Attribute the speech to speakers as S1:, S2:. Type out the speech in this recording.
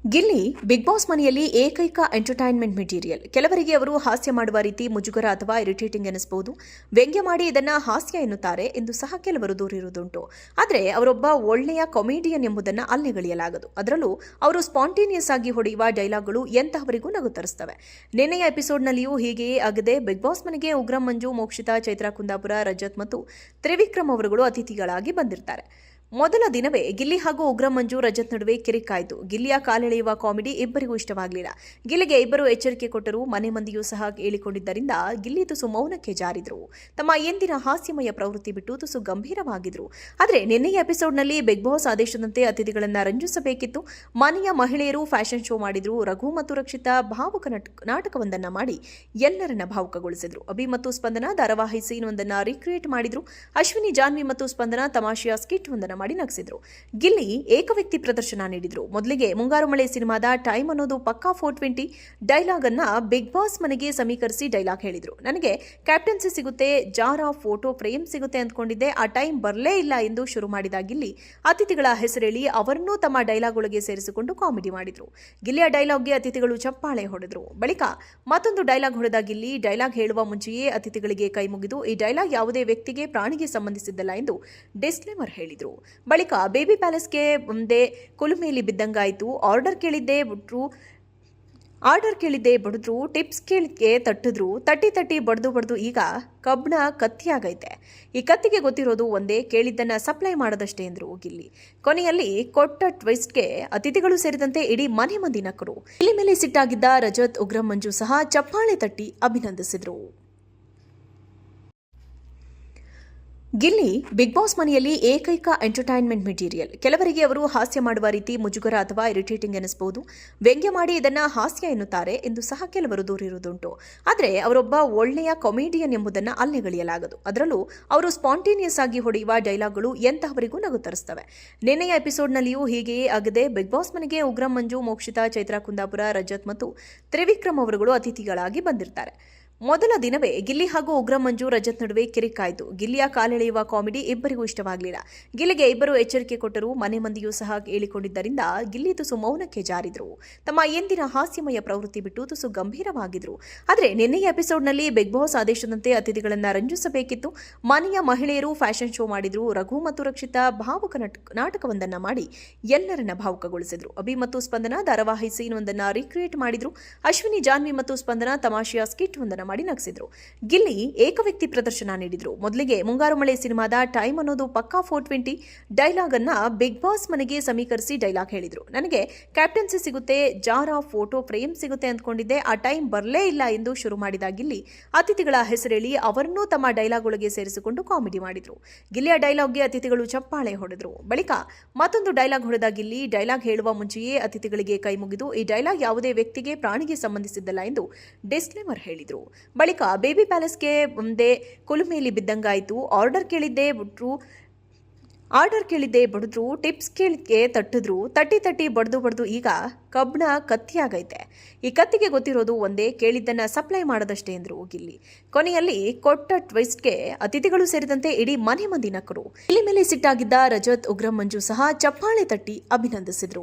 S1: Gilli big boss ಮನೆಯಲ್ಲಿ ಏಕೈಕ entertainment material. ಕೆಲವರಿಗೆ ಅವರು ಹಾಸ್ಯ ಮಾಡುವ ರೀತಿ ಮುಜುಗರ ಅಥವಾ ಇರಿಟೇಟಿಂಗ್ ಎನಿಸಬಹುದು. ವ್ಯಂಗ್ಯ ಮಾಡಿ ಇದನ್ನ ಹಾಸ್ಯ ಎನ್ನುತ್ತಾರೆ ಎಂದು ಸಹ ಕೆಲವರು ದೂರಿರುವುದುಂಟು. ಆದರೆ ಅವರೊಬ್ಬ ಒಳ್ಳೆಯ ಕಾಮಿಡಿಯನ್ ಎಂಬುದನ್ನು ಅಲ್ಲೆಗಳಿಯಲಾಗದು. ಅದರಲ್ಲೂ ಅವರು ಸ್ಪಾಂಟೇನಿಯಸ್ ಆಗಿ ಹೊಡೆಯುವ ಡೈಲಾಗ್ಗಳು ಎಂತಹವರಿಗೂ ನಗು ತರಿಸುತ್ತವೆ. ನಿನ್ನೆಯ ಎಪಿಸೋಡ್ನಲ್ಲಿಯೂ ಹೀಗೆಯೇ ಆಗದೆ ಬಿಗ್ ಬಾಸ್ ಮನೆಗೆ ಉಗ್ರಂ ಮಂಜು, ಮೋಕ್ಷಿತಾ, ಚೈತ್ರಾ ಕುಂದಾಪುರ, ರಜತ್ ಮತ್ತು ತ್ರಿವಿಕ್ರಮ್ ಅವರುಗಳು ಅತಿಥಿಗಳಾಗಿ ಬಂದಿರ್ತಾರೆ. ಮೊದಲ ದಿನವೇ ಗಿಲ್ಲಿ ಹಾಗೂ ಉಗ್ರಂ ಮಂಜು, ರಜತ್ ನಡುವೆ ಕಿರಿಕಾಯಿತು. ಗಿಲ್ಲಿಯ ಕಾಲೆಳೆಯುವ ಕಾಮಿಡಿ ಇಬ್ಬರಿಗೂ ಇಷ್ಟವಾಗಲಿಲ್ಲ. ಗಿಲ್ಲಿಗೆ ಇಬ್ಬರು ಎಚ್ಚರಿಕೆ ಕೊಟ್ಟರು. ಮನೆ ಮಂದಿಯೂ ಸಹ ಹೇಳಿಕೊಂಡಿದ್ದರಿಂದ ಗಿಲ್ಲಿ ತುಸು ಮೌನಕ್ಕೆ ಜಾರಿದ್ರು. ತಮ್ಮ ಎಂದಿನ ಹಾಸ್ಯಮಯ ಪ್ರವೃತ್ತಿ ಬಿಟ್ಟು ತುಸು ಗಂಭೀರವಾಗಿದ್ರು. ಆದರೆ ನಿನ್ನೆಯ ಎಪಿಸೋಡ್ನಲ್ಲಿ ಬಿಗ್ ಬಾಸ್ ಆದೇಶದಂತೆ ಅತಿಥಿಗಳನ್ನು ರಂಜಿಸಬೇಕಿತ್ತು. ಮನೆಯ ಮಹಿಳೆಯರು ಫ್ಯಾಷನ್ ಶೋ ಮಾಡಿದ್ರು. ರಘು ಮತ್ತು ರಕ್ಷಿತಾ ಭಾವುಕ ನಾಟಕವೊಂದನ್ನ ಮಾಡಿ ಎಲ್ಲರನ್ನ ಭಾವುಕಗೊಳಿಸಿದ್ರು. ಅಭಿ ಮತ್ತು ಸ್ಪಂದನ ಧಾರಾವಾಹಿ ಸೀನ್ ಒಂದನ್ನ ರೀಕ್ರಿಯೇಟ್ ಮಾಡಿದ್ರು. ಅಶ್ವಿನಿ, ಜಾನ್ವಿ ಮತ್ತು ಸ್ಪಂದನ ತಮಾಷೆಯ ಸ್ಕಿಟ್ ಒಂದನ್ನ ಮಾಡಿ ನಗಿಸಿದ್ರು. ಗಿಲ್ಲಿ ಏಕವ್ಯಕ್ತಿ ಪ್ರದರ್ಶನ ನೀಡಿದ್ರು. ಮೊದಲಿಗೆ ಮುಂಗಾರು ಮಳೆ ಸಿನಿಮಾದ ಟೈಮ್ ಅನ್ನೋದು ಪಕ್ಕಾ 420 ಡೈಲಾಗ್ ಅನ್ನ ಬಿಗ್ ಬಾಸ್ ಮನೆಗೆ ಸಮೀಕರಿಸಿ ಡೈಲಾಗ್ ಹೇಳಿದ್ರು. ನನಗೆ ಕ್ಯಾಪ್ಟನ್ಸಿ ಸಿಗುತ್ತೆ, ಜಾರ ಫೋಟೋ ಫ್ರೇಮ್ ಸಿಗುತ್ತೆ ಅಂದ್ಕೊಂಡಿದ್ದೆ, ಆ ಟೈಮ್ ಬರಲೇ ಇಲ್ಲ ಎಂದು ಶುರು ಮಾಡಿದ ಗಿಲ್ಲಿ ಅತಿಥಿಗಳ ಹೆಸರೇಳಿ ಅವರನ್ನೂ ತಮ್ಮ ಡೈಲಾಗ್ ಒಳಗೆ ಸೇರಿಸಿಕೊಂಡು ಕಾಮಿಡಿ ಮಾಡಿದ್ರು. ಗಿಲ್ಲಿಯ ಡೈಲಾಗ್ಗೆ ಅತಿಥಿಗಳು ಚಪ್ಪಾಳೆ ಹೊಡೆದ್ರು. ಬಳಿಕ ಮತ್ತೊಂದು ಡೈಲಾಗ್ ಹೊಡೆದ ಗಿಲ್ಲಿ ಡೈಲಾಗ್ ಹೇಳುವ ಮುಂಚೆಯೇ ಅತಿಥಿಗಳಿಗೆ ಕೈ ಮುಗಿದು ಈ ಡೈಲಾಗ್ ಯಾವುದೇ ವ್ಯಕ್ತಿಗೆ, ಪ್ರಾಣಿಗೆ ಸಂಬಂಧಿಸಿದ್ದಲ್ಲ ಎಂದು ಡಿಸ್ಕ್ಲೇಮರ್ ಹೇಳಿದ್ರು. ಬಳಿಕ ಬೇಬಿ ಪ್ಯಾಲೇಸ್ಗೆ ಮುಂದೆ ಕುಲುಮೇಲಿ ಬಿದ್ದಂಗಾಯಿತು. ಆರ್ಡರ್ ಕೇಳಿದ್ದೆ ಬಡಿದ್ರು, ಟಿಪ್ಸ್ ಕೇಳಿದ್ಕೆ ತಟ್ಟಿದ್ರು, ತಟ್ಟಿ ಬಡ್ದು ಈಗ ಕಬ್ಬಣ ಕತ್ತಿಯಾಗೈತೆ. ಈ ಕತ್ತಿಗೆ ಗೊತ್ತಿರೋದು ಒಂದೇ, ಕೇಳಿದ್ದನ್ನ ಸಪ್ಲೈ ಮಾಡೋದಷ್ಟೇ ಎಂದ್ರು ಗಿಲ್ಲಿ. ಕೊನೆಯಲ್ಲಿ ಕೊಟ್ಟ ಟ್ವಿಸ್ಟ್ಗೆ ಅತಿಥಿಗಳು ಸೇರಿದಂತೆ ಇಡೀ ಮನೆ ಮಂದಿ ನಕ್ಕರು. ಇಲ್ಲಿ ಮೇಲೆ ಸಿಟ್ಟಾಗಿದ್ದ ರಜತ್, ಉಗ್ರಂ ಮಂಜು ಸಹ ಚಪ್ಪಾಳೆ ತಟ್ಟಿ ಅಭಿನಂದಿಸಿದ್ರು. ಗಿಲ್ಲಿ ಬಿಗ್ ಬಾಸ್ ಮನೆಯಲ್ಲಿ ಏಕೈಕ ಎಂಟರ್ಟೈನ್ಮೆಂಟ್ ಮೆಟೀರಿಯಲ್. ಕೆಲವರಿಗೆ ಅವರು ಹಾಸ್ಯ ಮಾಡುವ ರೀತಿ ಮುಜುಗರ ಅಥವಾ ಇರಿಟೇಟಿಂಗ್ ಎನಿಸಬಹುದು. ವ್ಯಂಗ್ಯ ಮಾಡಿ ಇದನ್ನ ಹಾಸ್ಯ ಎನ್ನುತ್ತಾರೆ ಎಂದು ಸಹ ಕೆಲವರು ದೂರಿರುವುದುಂಟು. ಆದರೆ ಅವರೊಬ್ಬ ಒಳ್ಳೆಯ ಕಾಮಿಡಿಯನ್ ಎಂಬುದನ್ನು ಅಲ್ಲೆಗಳಿಯಲಾಗದು. ಅದರಲ್ಲೂ ಅವರು ಸ್ಪಾಂಟೇನಿಯಸ್ ಆಗಿ ಹೊಡೆಯುವ ಡೈಲಾಗ್ಗಳು ಎಂತಹವರಿಗೂ ನಗು ತರಿಸುತ್ತವೆ. ನಿನ್ನೆಯ ಎಪಿಸೋಡ್ನಲ್ಲಿಯೂ ಹೀಗೆಯೇ ಆಗದೆ ಬಿಗ್ ಬಾಸ್ ಮನೆಗೆ ಉಗ್ರಂ ಮಂಜು, ಮೋಕ್ಷಿತಾ, ಚೈತ್ರಾ ಕುಂದಾಪುರ, ರಜತ್ ಮತ್ತು ತ್ರಿವಿಕ್ರಮ್ ಅವರುಗಳು ಅತಿಥಿಗಳಾಗಿ ಬಂದಿರ್ತಾರೆ. ಮೊದಲ ದಿನವೇ ಗಿಲ್ಲಿ ಹಾಗೂ ಉಗ್ರಂ ಮಂಜು, ರಜತ್ ನಡುವೆ ಕಿರಿಕಾಯಿತು. ಗಿಲ್ಲಿಯ ಕಾಲೆಳೆಯುವ ಕಾಮಿಡಿ ಇಬ್ಬರಿಗೂ ಇಷ್ಟವಾಗಲಿಲ್ಲ. ಗಿಲ್ಲಿಗೆ ಇಬ್ಬರು ಎಚ್ಚರಿಕೆ ಕೊಟ್ಟರು. ಮನೆ ಮಂದಿಯೂ ಸಹ ಹೇಳಿಕೊಂಡಿದ್ದರಿಂದ ಗಿಲ್ಲಿ ತುಸು ಮೌನಕ್ಕೆ ಜಾರಿದ್ರು. ತಮ್ಮ ಎಂದಿನ ಹಾಸ್ಯಮಯ ಪ್ರವೃತ್ತಿ ಬಿಟ್ಟು ತುಸು ಗಂಭೀರವಾಗಿದ್ರು. ಆದರೆ ನಿನ್ನೆಯ ಎಪಿಸೋಡ್ನಲ್ಲಿ ಬಿಗ್ ಬಾಸ್ ಆದೇಶದಂತೆ ಅತಿಥಿಗಳನ್ನು ರಂಜಿಸಬೇಕಿತ್ತು. ಮನೆಯ ಮಹಿಳೆಯರು ಫ್ಯಾಷನ್ ಶೋ ಮಾಡಿದ್ರು. ರಘು ಮತ್ತು ರಕ್ಷಿತಾ ಭಾವುಕ ನಾಟಕವೊಂದನ್ನ ಮಾಡಿ ಎಲ್ಲರನ್ನ ಭಾವುಕಗೊಳಿಸಿದ್ರು. ಅಭಿ ಮತ್ತು ಸ್ಪಂದನ ಧಾರಾವಾಹಿ ಸೀನ್ ಒಂದನ್ನ ರೀಕ್ರಿಯೇಟ್ ಮಾಡಿದ್ರು. ಅಶ್ವಿನಿ, ಜಾನ್ವಿ ಮತ್ತು ಸ್ಪಂದನ ತಮಾಷೆಯ ಸ್ಕಿಟ್ ಒಂದನ್ನ ಮಾಡಿ ನಗಿಸಿದ್ರು. ಗಿಲ್ಲಿ ಏಕವ್ಯಕ್ತಿ ಪ್ರದರ್ಶನ ನೀಡಿದ್ರು. ಮೊದಲಿಗೆ ಮುಂಗಾರು ಮಳೆ ಸಿನಿಮಾದ ಟೈಮ್ ಅನ್ನೋದು ಪಕ್ಕಾ 420 ಡೈಲಾಗ್ ಅನ್ನ ಬಿಗ್ ಬಾಸ್ ಮನೆಗೆ ಸಮೀಕರಿಸಿ ಡೈಲಾಗ್ ಹೇಳಿದ್ರು. ನನಗೆ ಕ್ಯಾಪ್ಟನ್ಸಿ ಸಿಗುತ್ತೆ, ಜಾರ ಫೋಟೋ ಫ್ರೇಮ್ ಸಿಗುತ್ತೆ ಅಂದ್ಕೊಂಡಿದ್ದೆ, ಆ ಟೈಮ್ ಬರಲೇ ಇಲ್ಲ ಎಂದು ಶುರು ಮಾಡಿದ ಗಿಲ್ಲಿ ಅತಿಥಿಗಳ ಹೆಸರೇಳಿ ಅವರನ್ನೂ ತಮ್ಮ ಡೈಲಾಗ್ ಒಳಗೆ ಸೇರಿಸಿಕೊಂಡು ಕಾಮಿಡಿ ಮಾಡಿದ್ರು. ಗಿಲ್ಲಿಯ ಡೈಲಾಗ್ಗೆ ಅತಿಥಿಗಳು ಚಪ್ಪಾಳೆ ಹೊಡೆದ್ರು. ಬಳಿಕ ಮತ್ತೊಂದು ಡೈಲಾಗ್ ಹೊಡೆದ ಗಿಲ್ಲಿ ಡೈಲಾಗ್ ಹೇಳುವ ಮುಂಚೆಯೇ ಅತಿಥಿಗಳಿಗೆ ಕೈ ಮುಗಿದು ಈ ಡೈಲಾಗ್ ಯಾವುದೇ ವ್ಯಕ್ತಿಗೆ, ಪ್ರಾಣಿಗೆ ಸಂಬಂಧಿಸಿದ್ದಲ್ಲ ಎಂದು ಡಿಸ್ಕ್ಲೇಮರ್ ಹೇಳಿದ್ರು. ಬಳಿಕ ಬೇಬಿ ಪ್ಯಾಲೇಸ್ಗೆ ಮುಂದೆ ಕುಲುಮೇಲಿ ಬಿದ್ದಂಗಾಯಿತು. ಆರ್ಡರ್ ಕೇಳಿದ್ದೆ ಬಡಿದ್ರು, ಟಿಪ್ಸ್ ಕೇಳಿದ್ಕೆ ತಟ್ಟಿದ್ರು, ತಟ್ಟಿ ಬಡ್ದು ಈಗ ಕಬ್ಬಣ ಕತ್ತಿಯಾಗೈತೆ. ಈ ಕತ್ತಿಗೆ ಗೊತ್ತಿರೋದು ಒಂದೇ, ಕೇಳಿದ್ದನ್ನ ಸಪ್ಲೈ ಮಾಡೋದಷ್ಟೇ ಎಂದ್ರು ಗಿಲ್ಲಿ. ಕೊನೆಯಲ್ಲಿ ಕೊಟ್ಟ ಟ್ವಿಸ್ಟ್ಗೆ ಅತಿಥಿಗಳು ಸೇರಿದಂತೆ ಇಡೀ ಮನೆ ಮಂದಿ ನಕ್ಕರು. ಇಲ್ಲಿ ಮೇಲೆ ಸಿಟ್ಟಾಗಿದ್ದ ರಜತ್, ಉಗ್ರಂ ಮಂಜು ಸಹ ಚಪ್ಪಾಳೆ ತಟ್ಟಿ ಅಭಿನಂದಿಸಿದ್ರು.